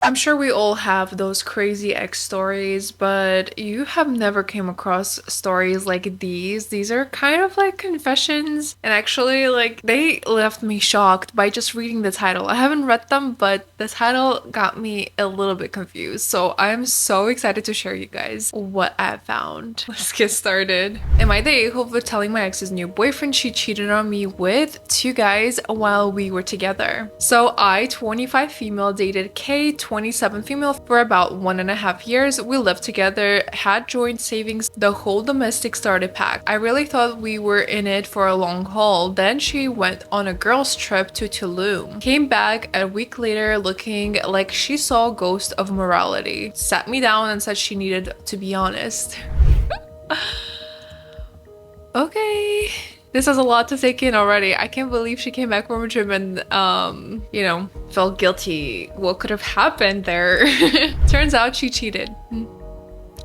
I'm sure we all have those crazy ex stories, but you have never came across stories like these. These are kind of like confessions, and actually, like, they left me shocked by just reading the title. I haven't read them, but the title got me a little bit confused. So I'm so excited to share you guys what I found. Let's get started. Am I the a-hole for telling my ex's new boyfriend she cheated on me with 2 guys while we were together? So I, 25 female, dated K, 27 female, for about 1.5 years. We lived together, had joint savings, the whole domestic starter pack. I really thought we were in it for a long haul. Then she went on a girls trip to Tulum. Came back a week later looking like she saw a ghost of morality. Sat me down and said she needed to be honest. Okay. This has a lot to take in already. I can't believe she came back from a trip and, you know, felt guilty. What could have happened there? Turns out she cheated.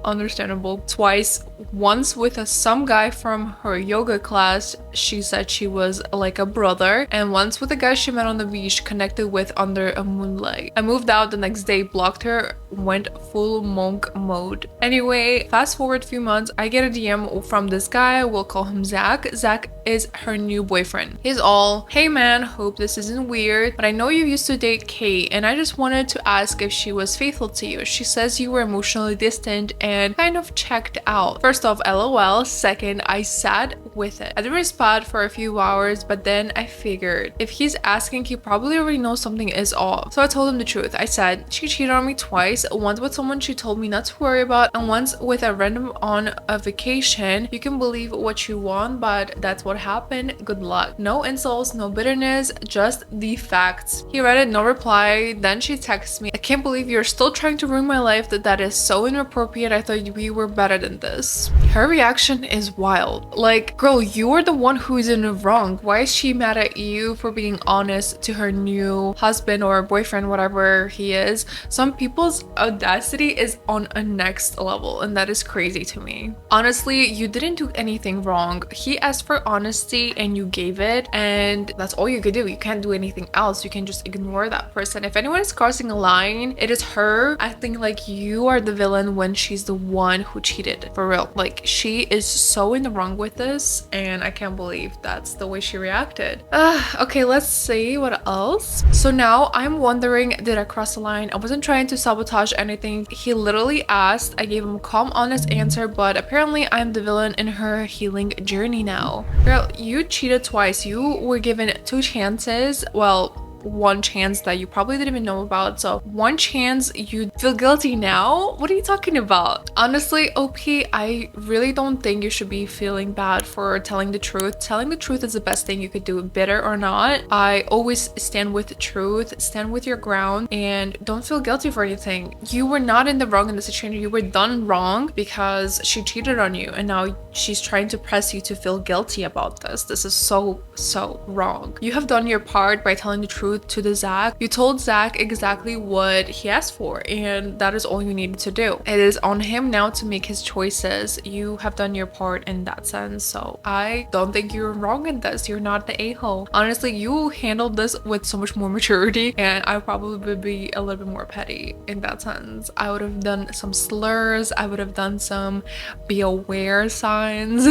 Understandable. Twice. Once with some guy from her yoga class she said she was like a brother, and once with a guy she met on the beach, connected with under a moonlight. I moved out the next day, blocked her, went full monk mode. Anyway, fast forward a few months, I get a DM from this guy, we'll call him Zach. Zach is her new boyfriend. He's all, "Hey man, hope this isn't weird, but I know you used to date Kate and I just wanted to ask if she was faithful to you. She says you were emotionally distant and kind of checked out." First off, LOL. Second, I sat with it. I didn't respond for a few hours, but then I figured if he's asking, he probably already knows something is off. So I told him the truth. I said, she cheated on me twice, once with someone she told me not to worry about, and once with a random on a vacation. You can believe what you want, but that's what happened. Good luck. No insults, no bitterness, just the facts. He read it, no reply. Then she texts me, "I can't believe you're still trying to ruin my life. That is so inappropriate. I thought we were better than this." Her reaction is wild. Like, girl, you are the one who is in the wrong. Why is she mad at you for being honest to her new husband or boyfriend, whatever he is? Some people's audacity is on a next level, and that is crazy to me. Honestly, you didn't do anything wrong. He asked for honesty and you gave it, and that's all you could do. You can't do anything else. You can just ignore that person. If anyone is crossing a line, it is her. I think like you are the villain when she's the one who cheated. For real. Like, she is so in the wrong with this, and I can't believe that's the way she reacted. Okay, let's see what else. So now I'm wondering, did I cross the line? I wasn't trying to sabotage anything. He literally asked. I gave him a calm, honest answer, but apparently I'm the villain in her healing journey now. Girl, you cheated twice. You were given 2 chances. Well, 1 chance that you probably didn't even know about. So 1 chance, you feel guilty now? What are you talking about? Honestly, OP, I really don't think you should be feeling bad for telling the truth. Telling the truth is the best thing you could do, bitter or not. I always stand with the truth, stand with your ground, and don't feel guilty for anything. You were not in the wrong in the situation. You were done wrong because she cheated on you, and now she's trying to press you to feel guilty about this. This is so wrong. You have done your part by telling the truth to the Zach. You told Zach exactly what he asked for, and that is all you needed to do. It is on him now to make his choices. You have done your part in that sense, so I don't think you're wrong in this. You're not the a-hole. Honestly, you handled this with so much more maturity, and I probably would be a little bit more petty in that sense. I would have done some slurs. I would have done some be aware signs.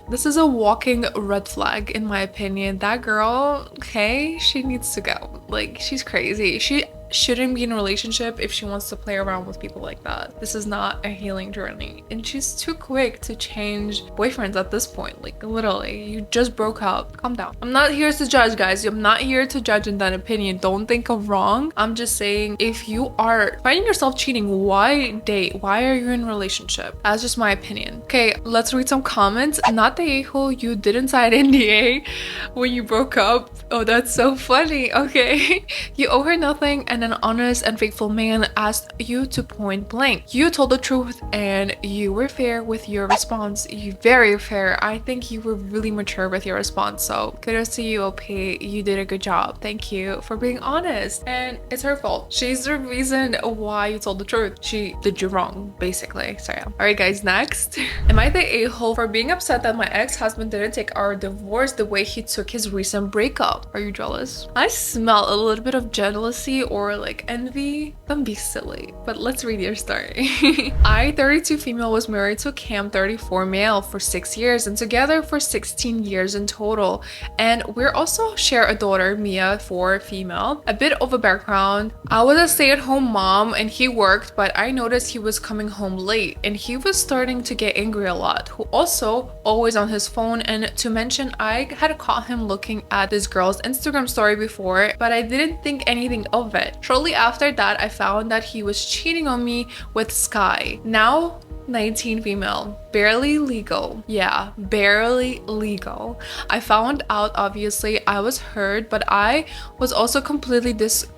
This is a walking red flag in my opinion. That girl, okay, she needs to go. Like, she's crazy. She shouldn't be in a relationship if she wants to play around with people like that. This is not a healing journey, and she's too quick to change boyfriends at this point. Like, literally, you just broke up. Calm down. I'm not here to judge, guys. I'm not here to judge in that opinion. Don't think I'm wrong. I'm just saying, if you are finding yourself cheating, why date? Why are you in a relationship? That's just my opinion. Okay, let's read some comments. Not the a-hole, you didn't sign NDA when you broke up. Oh, that's so funny. Okay. You owe her nothing, and an honest and faithful man asked you to point blank. You told the truth and you were fair with your response. You very fair. I think you were really mature with your response. So kudos to you, OP. You did a good job. Thank you for being honest. And it's her fault. She's the reason why you told the truth. She did you wrong, basically. So yeah. Alright guys, next. Am I the a-hole for being upset that my ex-husband didn't take our divorce the way he took his recent breakup? Are you jealous? I smell a little bit of jealousy or or like envy, don't be silly. But let's read your story. I, 32 female, was married to Cam, 34 male, for 6 years and together for 16 years in total. And we're also share a daughter, Mia, 4 female. A bit of a background: I was a stay-at-home mom and he worked, but I noticed he was coming home late and he was starting to get angry a lot. Who also always on his phone, and to mention, I had caught him looking at this girl's Instagram story before, but I didn't think anything of it. Shortly after that, I found that he was cheating on me with Sky, now 19 female, barely legal. Yeah, barely legal. I found out, obviously I was hurt, but I was also completely disgusted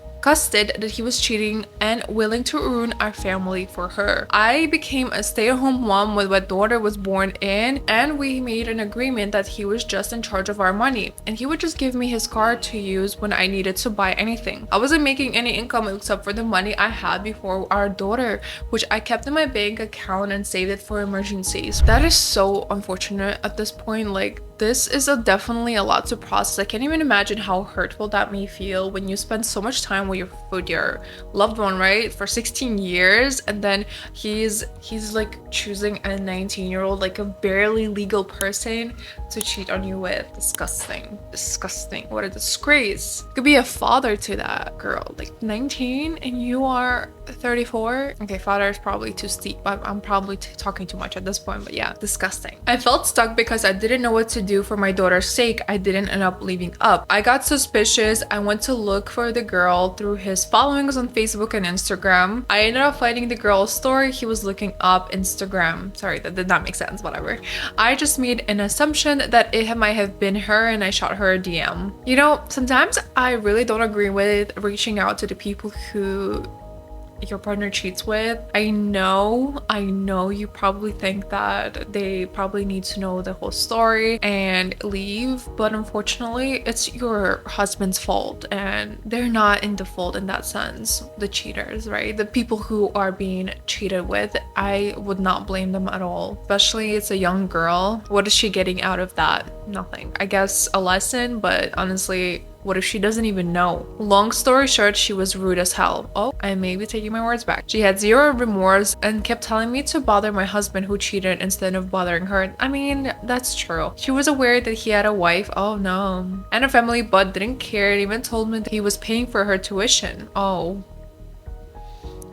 that he was cheating and willing to ruin our family for her. I became a stay-at-home mom when my daughter was born in, and we made an agreement that he was just in charge of our money and he would just give me his card to use when I needed to buy anything. I wasn't making any income except for the money I had before our daughter, which I kept in my bank account and saved it for emergencies. That is so unfortunate at this point. Like, this is definitely a lot to process. I can't even imagine how hurtful that may feel when you spend so much time with your loved one, right, for 16 years, and then he's like choosing a 19-year-old, like a barely legal person, to cheat on you with. Disgusting. What a disgrace. Could be a father to that girl, like 19 and you are 34. Okay, father is probably too steep. I'm probably talking too much at this point, but yeah, disgusting. I felt stuck because I didn't know what to do. For my daughter's sake, I didn't end up leaving up. I got suspicious. I went to look for the girl through his followings on Facebook and Instagram. I ended up finding the girl's story. He was looking up Instagram. Sorry, that did not make sense, whatever. I just made an assumption that it might have been her and I shot her a DM. You know, sometimes I really don't agree with reaching out to the people who your partner cheats with. I know you probably think that they probably need to know the whole story and leave, but unfortunately it's your husband's fault and they're not in the fault in that sense. The cheaters, right? The people who are being cheated with, I would not blame them at all. Especially it's a young girl. What is she getting out of that? Nothing. I guess a lesson, but honestly, what if she doesn't even know? Long story short, she was rude as hell. Oh, I may be taking my words back. She had zero remorse and kept telling me to bother my husband who cheated instead of bothering her. I mean, that's true. She was aware that he had a wife, oh no, and a family, but didn't care and even told me that he was paying for her tuition. Oh.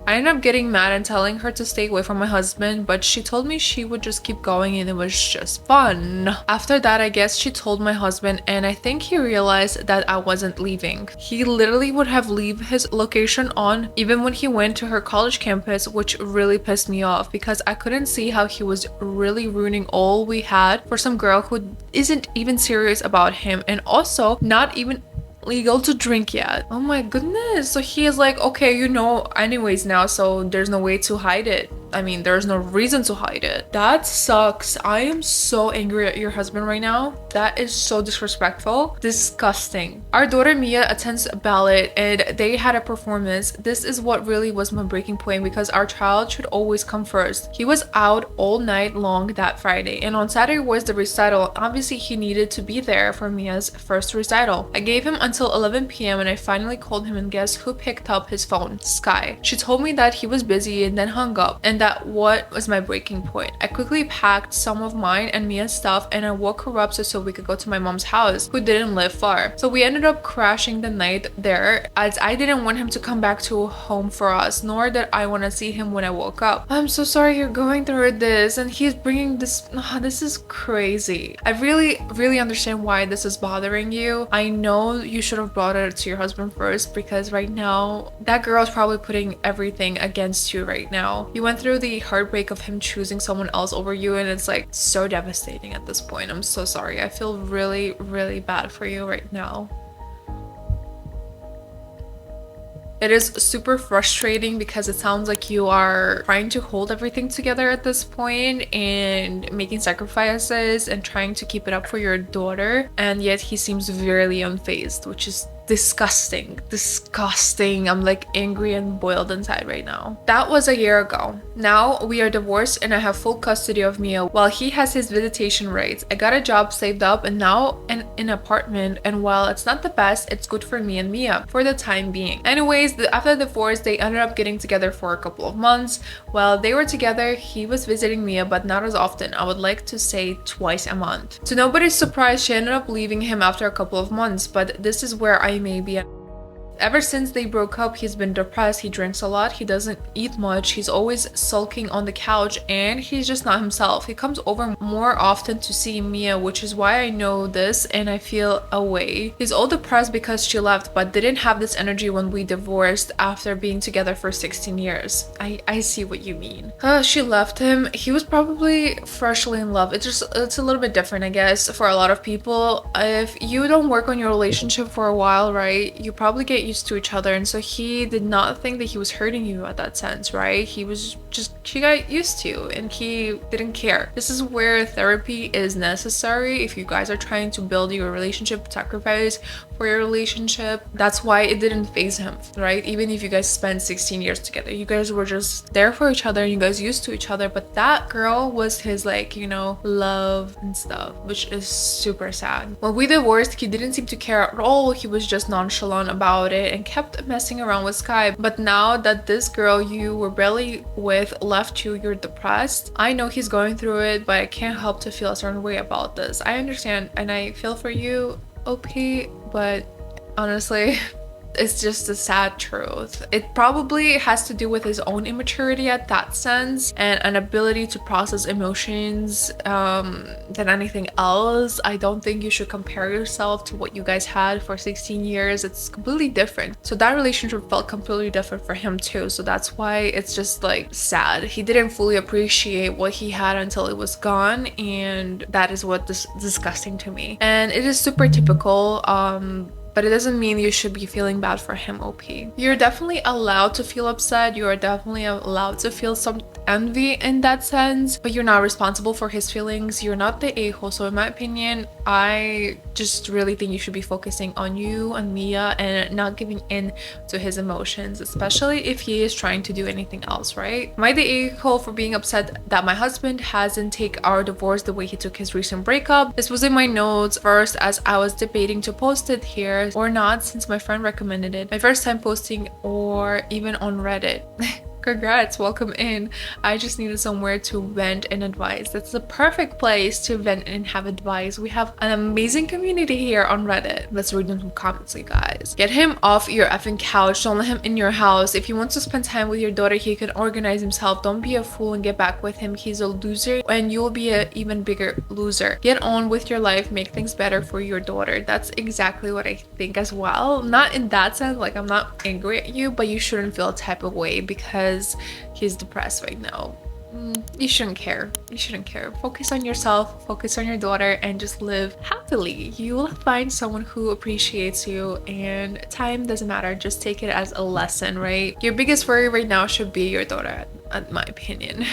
I ended up getting mad and telling her to stay away from my husband, but she told me she would just keep going and it was just fun. After that, I guess she told my husband, and I think he realized that I wasn't leaving. He literally would have leave his location on even when he went to her college campus, which really pissed me off because I couldn't see how he was really ruining all we had for some girl who isn't even serious about him and also not even legal to drink yet. Oh my goodness. So he is like, okay, you know anyways now, so there's no way to hide it. I mean, there's no reason to hide it. That sucks. I am so angry at your husband right now. That is so disrespectful. Disgusting. Our daughter Mia attends ballet and they had a performance. This is what really was my breaking point because our child should always come first. He was out all night long that Friday and on Saturday was the recital. Obviously, he needed to be there for Mia's first recital. I gave him until 11 p.m. and I finally called him and guess who picked up his phone? Sky. She told me that he was busy and then hung up, and that what was my breaking point. I quickly packed some of mine and Mia's stuff and I woke her up so we could go to my mom's house, who didn't live far. So we ended up crashing the night there as I didn't want him to come back to home for us, nor did I want to see him when I woke up. I'm so sorry you're going through this and he's bringing this. This is crazy. I really understand why this is bothering you. I know you should have brought it to your husband first because right now that girl is probably putting everything against you right now. You went through the heartbreak of him choosing someone else over you and it's like so devastating at this point. I'm so sorry. I feel really bad for you right now. It is super frustrating because it sounds like you are trying to hold everything together at this point and making sacrifices and trying to keep it up for your daughter, and yet he seems very unfazed, which is disgusting. I'm like angry and boiled inside right now. That was a year ago. Now we are divorced and I have full custody of Mia while he has his visitation rights. I got a job saved up and now an apartment, and while it's not the best, it's good for me and Mia for the time being. Anyways, after the divorce, they ended up getting together for a couple of months. While they were together, he was visiting Mia, but not as often. I would like to say twice a month. To nobody's surprise, she ended up leaving him after a couple of months, but this is where I may be. Ever since they broke up, he's been depressed. He drinks a lot. He doesn't eat much. He's always sulking on the couch and he's just not himself. He comes over more often to see Mia, which is why I know this and I feel away. He's all depressed because she left, but didn't have this energy when we divorced after being together for 16 years. I see what you mean. She left him. He was probably freshly in love. It's a little bit different, I guess, for a lot of people. If you don't work on your relationship for a while, right, you probably get used to each other, and so he did not think that he was hurting you at that sense, right? He got used to, and he didn't care. This is where therapy is necessary if you guys are trying to build your relationship, sacrifice for your relationship. That's why it didn't faze him, right? Even if you guys spent 16 years together, you guys were just there for each other and you guys used to each other, but that girl was his, like, you know, love and stuff, which is super sad. When we divorced, he didn't seem to care at all. He was just nonchalant about it and kept messing around with Sky. But now that this girl you were barely with left you, you're depressed. I know he's going through it, but I can't help to feel a certain way about this. I understand and I feel for you, OP, but honestly, it's just a sad truth. It probably has to do with his own immaturity at that sense and an ability to process emotions than anything else. I don't think you should compare yourself to what you guys had for 16 years. It's completely different. So that relationship felt completely different for him too. So that's why it's just like sad. He didn't fully appreciate what he had until it was gone, and that is what is disgusting to me. And it is super typical. But it doesn't mean you should be feeling bad for him, OP. You're definitely allowed to feel upset. You are definitely allowed to feel some envy in that sense, but you're not responsible for his feelings. You're not the a-hole. So in my opinion, I just really think you should be focusing on you and Mia and not giving in to his emotions, especially if he is trying to do anything else, right? Am I the a-hole for being upset that my husband hasn't take our divorce the way he took his recent breakup? This was in my notes first as I was debating to post it here or not, since my friend recommended it. My first time posting or even on Reddit. Congrats, welcome in. I just needed somewhere to vent and advise. That's the perfect place to vent and have advice. We have an amazing community here on Reddit. Let's read them some comments, you guys. Get him off your effing couch. Don't let him in your house. If he wants to spend time with your daughter, he can organize himself. Don't be a fool and get back with him. He's a loser and you'll be an even bigger loser. Get on with your life. Make things better for your daughter. That's exactly what I think as well. Not in that sense, like I'm not angry at you, but you shouldn't feel a type of way because he's depressed right now. You shouldn't care. You shouldn't care. Focus on yourself, focus on your daughter, and just live happily. You will find someone who appreciates you, and time doesn't matter. Just take it as a lesson, right? Your biggest worry right now should be your daughter, in my opinion.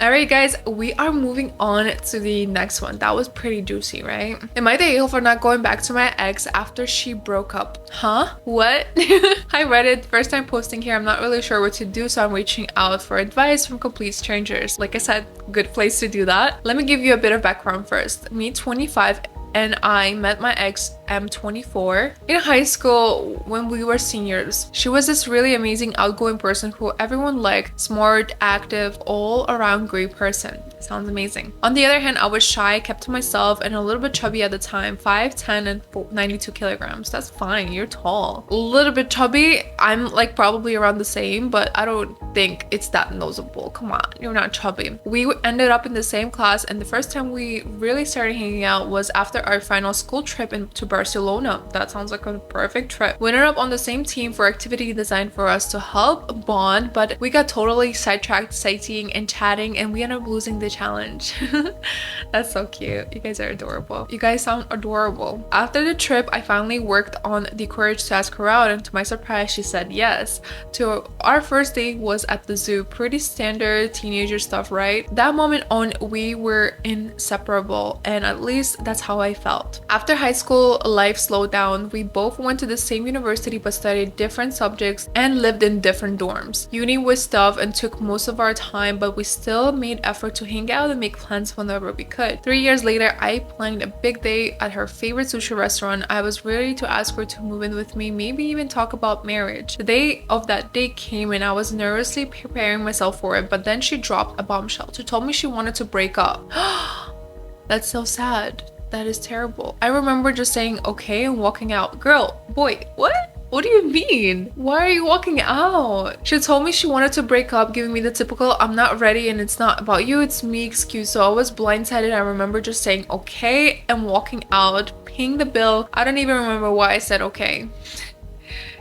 Alright guys, we are moving on to the next one. That was pretty juicy, right? Am I the a-hole for not going back to my ex after she broke up? Huh? What? I read it. First time posting here. I'm not really sure what to do, so I'm reaching out for advice from complete strangers. Like I said, good place to do that. Let me give you a bit of background first. Me, 25, and I met my ex, I'm 24, in high school when we were seniors. She was this really amazing outgoing person who everyone liked, smart, active, all around great person. Sounds amazing. On the other hand, I was shy, kept to myself, and a little bit chubby at the time, 5'10" and 92 kilograms. That's fine, you're tall. A little bit chubby, I'm like probably around the same, but I don't think it's that noticeable. Come on, you're not chubby. We ended up in the same class, and the first time we really started hanging out was after our final school trip to Barcelona. That sounds like a perfect trip. We ended up on the same team for activity designed for us to help bond, but we got totally sidetracked sightseeing and chatting, and we ended up losing the challenge. That's so cute. You guys are adorable. You guys sound adorable. After the trip, I finally worked on the courage to ask her out, and to my surprise, she said yes. To our first date was at the zoo. Pretty standard teenager stuff, right? That moment on, we were inseparable, and at least that's how I felt. After high school, life slowed down. We both went to the same university but studied different subjects and lived in different dorms. Uni was tough and took most of our time, but we still made effort to hang out and make plans whenever we could. 3 years later, I planned a big day at her favorite sushi restaurant. I was ready to ask her to move in with me, maybe even talk about marriage. The day of that day came and I was nervously preparing myself for it, but then she dropped a bombshell. She told me she wanted to break up. That's so sad. That is terrible. I remember just saying okay and walking out. Girl, boy, what? What do you mean? Why are you walking out? She told me she wanted to break up, giving me the typical "I'm not ready and it's not about you, it's me" excuse. So I was blindsided. I remember just saying okay and walking out, paying the bill. I don't even remember why I said okay.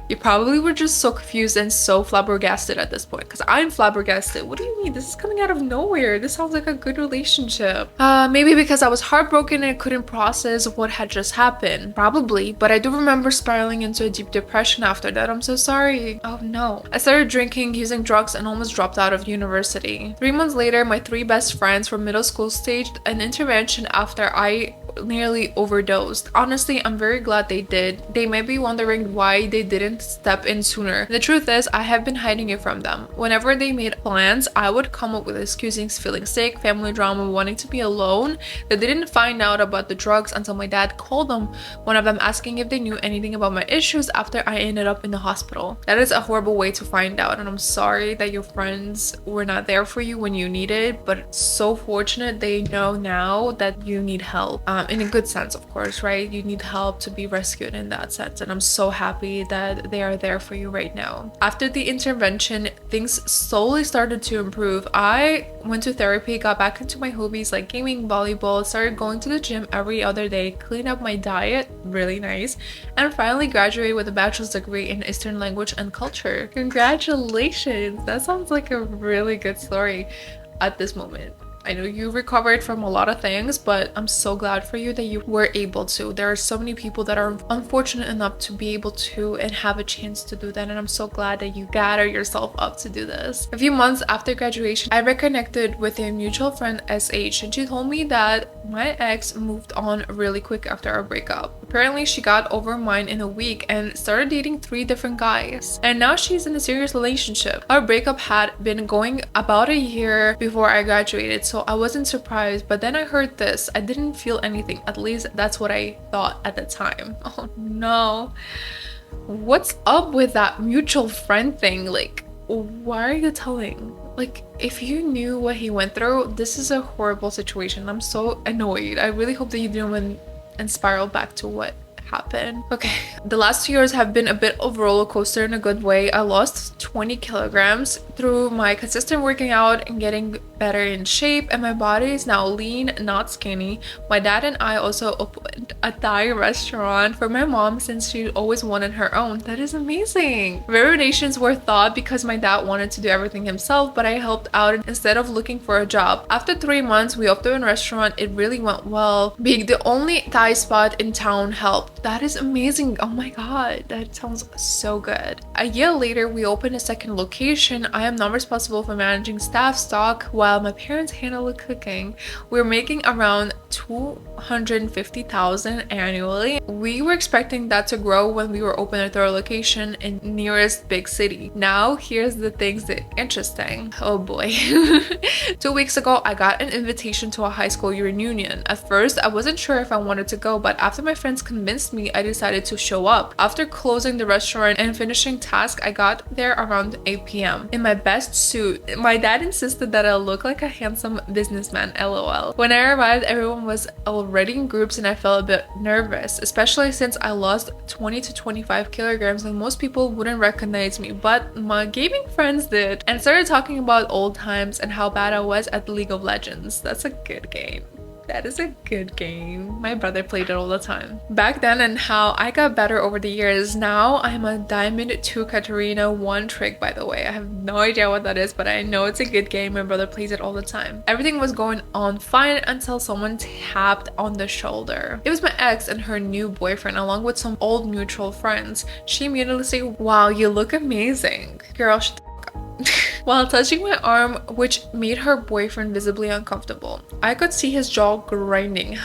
You probably were just so confused and so flabbergasted at this point, because I'm flabbergasted. What do you mean? This is coming out of nowhere. This sounds like a good relationship. Maybe because I was heartbroken and couldn't process what had just happened. Probably, but I do remember spiraling into a deep depression after that. I'm so sorry. Oh no. I started drinking, using drugs, and almost dropped out of university. 3 months later, my 3 best friends from middle school staged an intervention after I nearly overdosed. Honestly, I'm very glad they did. They may be wondering why they didn't step in sooner. The truth is, I have been hiding it from them. Whenever they made plans, I would come up with excuses, feeling sick, family drama, wanting to be alone. They didn't find out about the drugs until my dad called them, one of them asking if they knew anything about my issues after I ended up in the hospital. That is a horrible way to find out, and I'm sorry that your friends were not there for you when you needed, but it's so fortunate they know now that you need help. In a good sense, of course, right? You need help to be rescued in that sense, and I'm so happy that they are there for you right now. After the intervention, things slowly started to improve. I went to therapy, got back into my hobbies like gaming, volleyball, started going to the gym every other day, cleaned up my diet, really nice, and finally graduated with a bachelor's degree in Eastern language and culture. Congratulations! That sounds like a really good story at this moment. I know you recovered from a lot of things, but I'm so glad for you that you were able to. There are so many people that are unfortunate enough to be able to and have a chance to do that, and I'm so glad that you gathered yourself up to do this. A few months after graduation, I reconnected with a mutual friend, SH, and she told me that my ex moved on really quick after our breakup. Apparently, she got over mine in a week and started dating 3 different guys, and now she's in a serious relationship. Our breakup had been going about a year before I graduated, so I wasn't surprised, but then I heard this. I didn't feel anything. At least that's what I thought at the time. Oh no. What's up with that mutual friend thing? Like, why are you telling? Like, if you knew what he went through, this is a horrible situation. I'm so annoyed. I really hope that you didn't and spiral back to what happened. Okay, the last 2 years have been a bit of a roller coaster in a good way. I lost 20 kilograms through my consistent working out and getting better in shape, and my body is now lean, not skinny. My dad and I also opened a Thai restaurant for my mom since she always wanted her own. That is amazing. Variations were thought because my dad wanted to do everything himself, but I helped out instead of looking for a job. After 3 months, we opened a restaurant. It really went well. Being the only Thai spot in town helped. That is amazing. Oh my god, that sounds so good. A year later, we opened a second location. I am not responsible for managing staff, stock, while my parents handle the cooking. We're making around $250,000 annually. We were expecting that to grow when we were open a third location in nearest big city. Now, here's the things that interesting. Oh boy. 2 weeks ago, I got an invitation to a high school reunion. At first, I wasn't sure if I wanted to go, but after my friends convinced me, I decided to show up. After closing the restaurant and finishing tasks, I got there around 8 p.m. in my best suit. My dad insisted that I look like a handsome businessman, lol. When I arrived, everyone was already in groups and I felt a bit nervous, especially since I lost 20 to 25 kilograms and most people wouldn't recognize me, but my gaming friends did and started talking about old times and how bad I was at League of Legends. That's a good game. That is a good game. My brother played it all the time back then, and how I got better over the years. Now I'm a Diamond 2 Katarina 1 trick, by the way. I have no idea what that is, but I know it's a good game. My brother plays it all the time. Everything was going on fine until someone tapped on the shoulder. It was my ex and her new boyfriend, along with some old mutual friends. She immediately said, "Wow, you look amazing." Girl, shut the fuck up. while touching my arm, which made her boyfriend visibly uncomfortable. I could see his jaw grinding.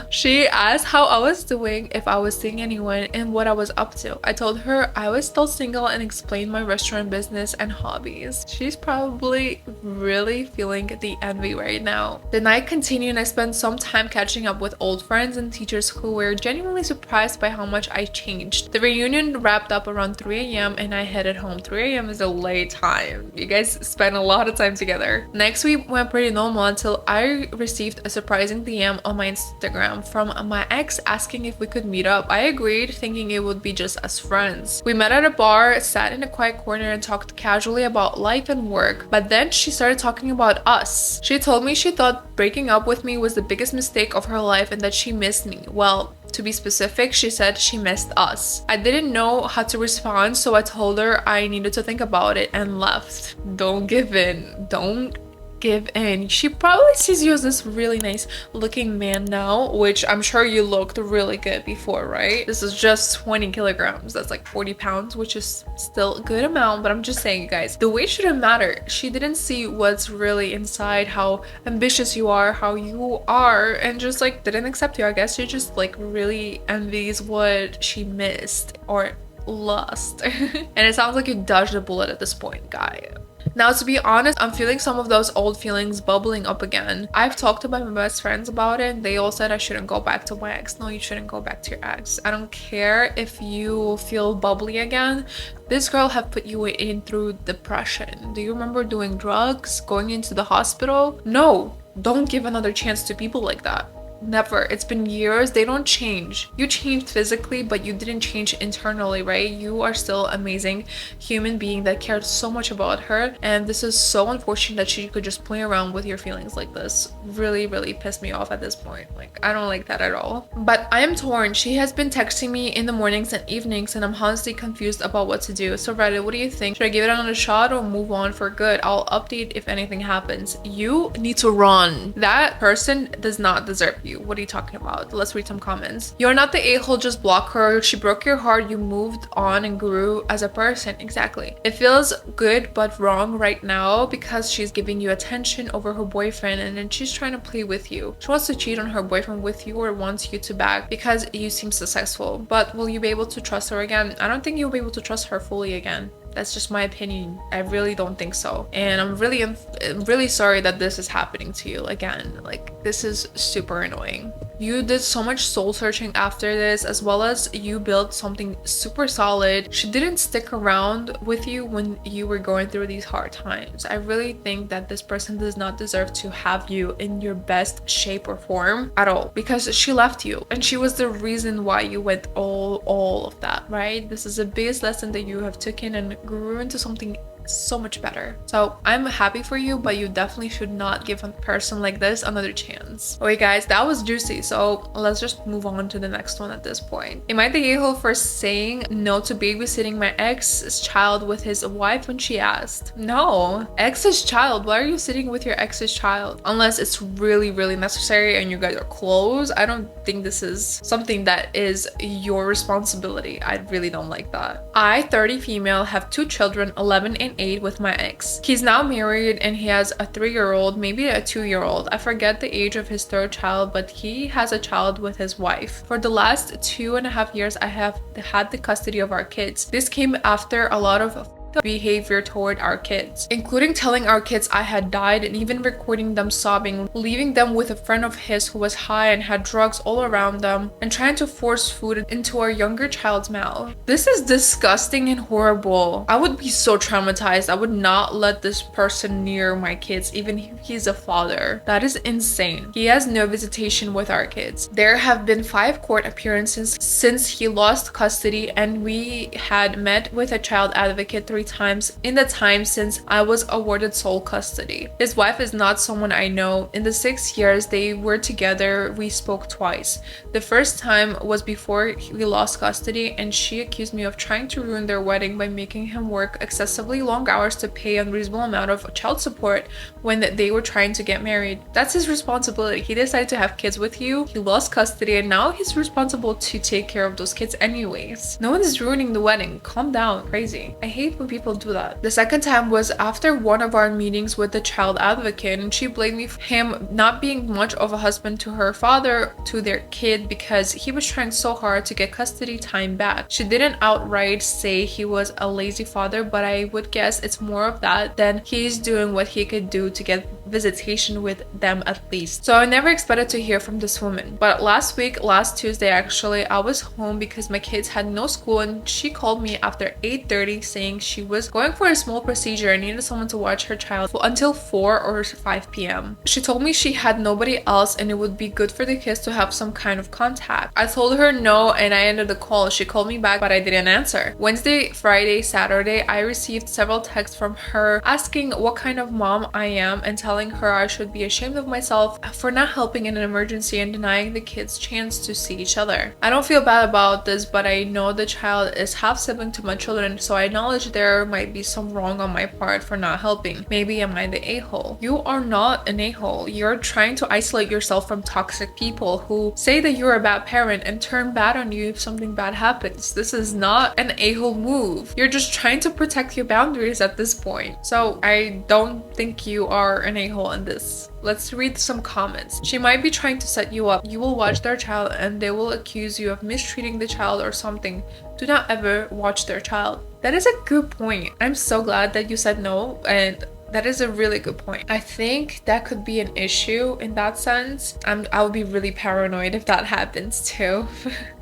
She asked how I was doing, if I was seeing anyone, and what I was up to. I told her I was still single and explained my restaurant business and hobbies. She's probably really feeling the envy right now. The night continued and I spent some time catching up with old friends and teachers who were genuinely surprised by how much I changed. The reunion wrapped up around 3 a.m. and I headed home. 3 a.m. is a late time. You guys spend a lot of time together. Next week went pretty normal until I received a surprising DM on my Instagram from my ex asking if we could meet up. I agreed, thinking it would be just as friends. We met at a bar, sat in a quiet corner and talked casually about life and work, but then she started talking about us. She told me she thought breaking up with me was the biggest mistake of her life and that she missed me. Well, to be specific, she said she missed us. I didn't know how to respond, so I told her I needed to think about it and left. Don't give in. Don't give in. She probably sees you as this really nice looking man now, which I'm sure you looked really good before, right? This is just 20 kilograms. That's like 40 pounds, which is still a good amount, but I'm just saying, guys, the weight shouldn't matter. She didn't see what's really inside, how ambitious you are, how you are, and just like didn't accept you. I guess she just like really envies what she missed or lost. And it sounds like you dodged a bullet at this point, guy. Now, to be honest, I'm feeling some of those old feelings bubbling up again. I've talked to my best friends about it and they all said I shouldn't go back to my ex. No, you shouldn't go back to your ex. I don't care if you feel bubbly again. This girl have put you in through depression. Do you remember doing drugs, going into the hospital? No, don't give another chance to people like that. Never. It's been years. They don't change. You changed physically, but you didn't change internally, right? You are still amazing human being that cared so much about her, and this is so unfortunate that she could just play around with your feelings like this. Really, really pissed me off at this point. Like, I don't like that at all. But I am torn. She has been texting me in the mornings and evenings, and I'm honestly confused about what to do. So Reddit, what do you think? Should I give it another shot or move on for good? I'll update if anything happens. You need to run. That person does not deserve you. What are you talking about? Let's read some comments. You're not the a-hole, just block her. She broke your heart. You moved on and grew as a person. Exactly. It feels good but wrong right now because she's giving you attention over her boyfriend and then she's trying to play with you. She wants to cheat on her boyfriend with you or wants you to back because you seem successful. But will you be able to trust her again? I don't think you'll be able to trust her fully again. That's just my opinion. I really don't think so. And I'm really sorry that this is happening to you again. Like, this is super annoying. You did so much soul searching after this, as well as you built something super solid. She didn't stick around with you when you were going through these hard times. I really think that this person does not deserve to have you in your best shape or form at all, because she left you and she was the reason why you went all of that, right? This is the biggest lesson that you have taken and grew into something so much better. So I'm happy for you, but you definitely should not give a person like this another chance. Okay guys, that was juicy, so let's just move on to the next one at this point. Am I the a-hole for saying no to babysitting my ex's child with his wife when she asked? No. Ex's child? Why are you sitting with your ex's child? Unless it's really necessary and you guys are close. I don't think this is something that is your responsibility. I really don't like that. I, 30 female, have 2 children, 11 and 8, with my ex. He's now married and he has a 3-year-old, maybe a 2-year-old. I forget the age of his 3rd child, but he has a child with his wife. For the last 2.5 years, I have had the custody of our kids. This came after a lot of behavior toward our kids, including telling our kids I had died and even recording them sobbing, leaving them with a friend of his who was high and had drugs all around them, and trying to force food into our younger child's mouth. This is disgusting and horrible. I would be so traumatized. I would not let this person near my kids, even if he's a father. That is insane. He has no visitation with our kids. There have been 5 court appearances since he lost custody, and we had met with a child advocate 3 times in the time since I was awarded sole custody. His wife is not someone I know. In the 6 years they were together, we spoke twice. The first time was before we lost custody, and she accused me of trying to ruin their wedding by making him work excessively long hours to pay an unreasonable amount of child support when they were trying to get married. That's his responsibility. He decided to have kids with you, he lost custody, and now he's responsible to take care of those kids anyways. No one is ruining the wedding. Calm down. Crazy. I hate when people do that. The second time was after one of our meetings with the child advocate, and she blamed me for him not being much of a husband to her father, to their kid, because he was trying so hard to get custody time back. She didn't outright say he was a lazy father, but I would guess it's more of that than he's doing what he could do to get visitation with them at least. So I never expected to hear from this woman. But last Tuesday actually, I was home because my kids had no school, and she called me after 8:30 saying she was going for a small procedure and needed someone to watch her child until 4 or 5 p.m. She told me she had nobody else and it would be good for the kids to have some kind of contact. I told her no and I ended the call. She called me back but I didn't answer. Wednesday, Friday, Saturday, I received several texts from her asking what kind of mom I am and telling her I should be ashamed of myself for not helping in an emergency and denying the kids chance to see each other. I don't feel bad about this, but I know the child is half sibling to my children, so I acknowledge there might be some wrong on my part for not helping. Maybe am I the a-hole? You are not an a-hole. You're trying to isolate yourself from toxic people who say that you're a bad parent and turn bad on you if something bad happens. This is not an a-hole move. You're just trying to protect your boundaries at this point. So I don't think you are an a-hole in this. Let's read some comments. She might be trying to set you up. You will watch their child and they will accuse you of mistreating the child or something. Do not ever watch their child. That is a good point. I'm so glad that you said no, and that is a really good point. I think that could be an issue in that sense. I would be really paranoid if that happens too.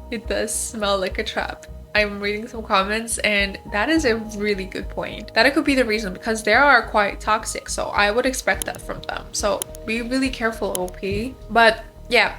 It does smell like a trap. I'm reading some comments and that is a really good point. That it could be the reason because they are quite toxic, so I would expect that from them. So be really careful, OP. But yeah,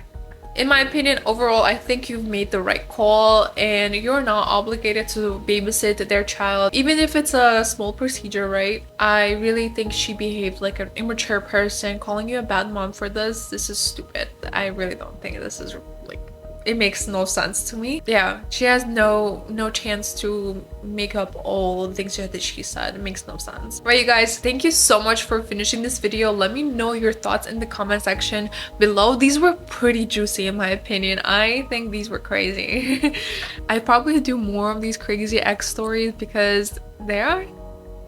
in my opinion, overall, I think you've made the right call and you're not obligated to babysit their child, even if it's a small procedure, right? I really think she behaved like an immature person. Calling you a bad mom for this is stupid. I really don't think this is like, it makes no sense to me. Yeah, she has no chance to make up all the things that she said. It makes no sense. Right, you guys, thank you so much for finishing this video. Let me know your thoughts in the comment section below. These were pretty juicy in my opinion. I think these were crazy. I probably do more of these crazy ex stories because they're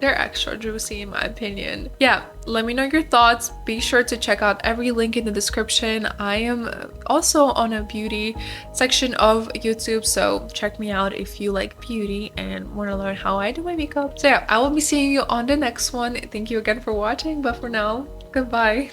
extra juicy in my opinion. Yeah, let me know your thoughts. Be sure to check out every link in the description. I am also on a beauty section of YouTube, so check me out if you like beauty and want to learn how I do my makeup. So yeah, I will be seeing you on the next one. Thank you again for watching, but for now, goodbye.